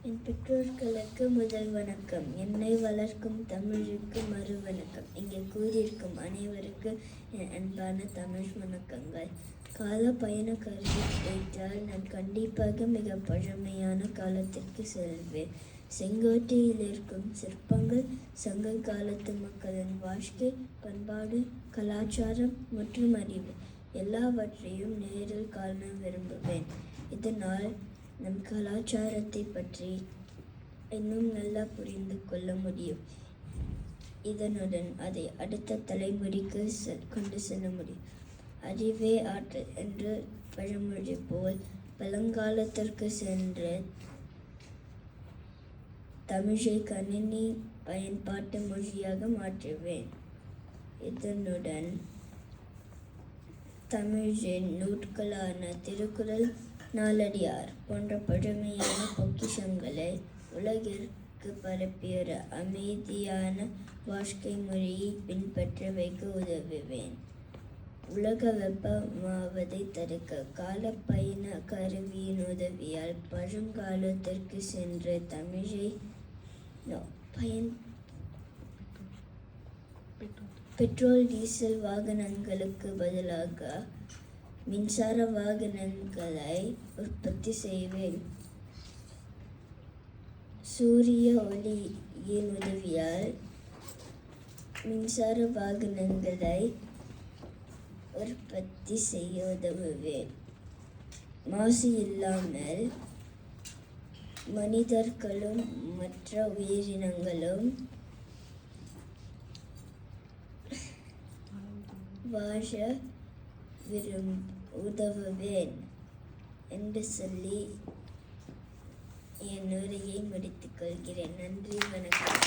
என் பெற்றோர்களுக்கு முதல் வணக்கம். என்னை வளர்க்கும் தமிழுக்கு மறு வணக்கம். இங்கே கூறியிருக்கும் அனைவருக்கு என் அன்பான தமிழ் வணக்கங்கள். கால பயண கருதி வைத்தால் நான் கண்டிப்பாக மிக பழமையான காலத்திற்கு செல்வேன். செங்கோட்டையில் இருக்கும் சிற்பங்கள் சங்க காலத்து மக்களின் வாழ்க்கை, பண்பாடு, கலாச்சாரம் மற்றும் அறிவு எல்லாவற்றையும் நேரில் காண விரும்புவேன். இதனால் நம் கலாச்சாரத்தை பற்றி இன்னும் நல்லா புரிந்து கொள்ள முடியும். இதனுடன் அதை அடுத்த தலைமுறைக்கு கொண்டு செல்ல முடியும். அறிவே ஆற்றல் என்று பழமொழி போல் பழங்காலத்திற்கு சென்று தமிழை கணினி பயன்பாட்டு மொழியாக மாற்றுவேன். இதனுடன் தமிழின் நூட்களான திருக்குறள், நாலடியார் போன்ற பழமையான பொக்கிஷங்களை உலகிற்கு பரப்பிய அமைதியான வாழ்க்கை முறையை பின்பற்ற வைக்க உதவுவேன். உலக வெப்பமாவதை தடுக்க கால பயண கருவியின் உதவியால் பழங்காலத்திற்கு சென்ற தமிழை பெட்ரோல் டீசல் வாகனங்களுக்கு பதிலாக மின்சார வாகனங்களை உற்பத்தி செய்வேன். சூரிய ஒளியின் உதவியால் மின்சார வாகனங்களை உற்பத்தி செய்ய உதவுவேன். மாசு இல்லாமல் மனிதர்களும் மற்ற உயிரினங்களும் வாழ உதவுவேன் என்று சொல்லி என் உரையை முடித்துக் கொள்கிறேன். நன்றி, வணக்கம்.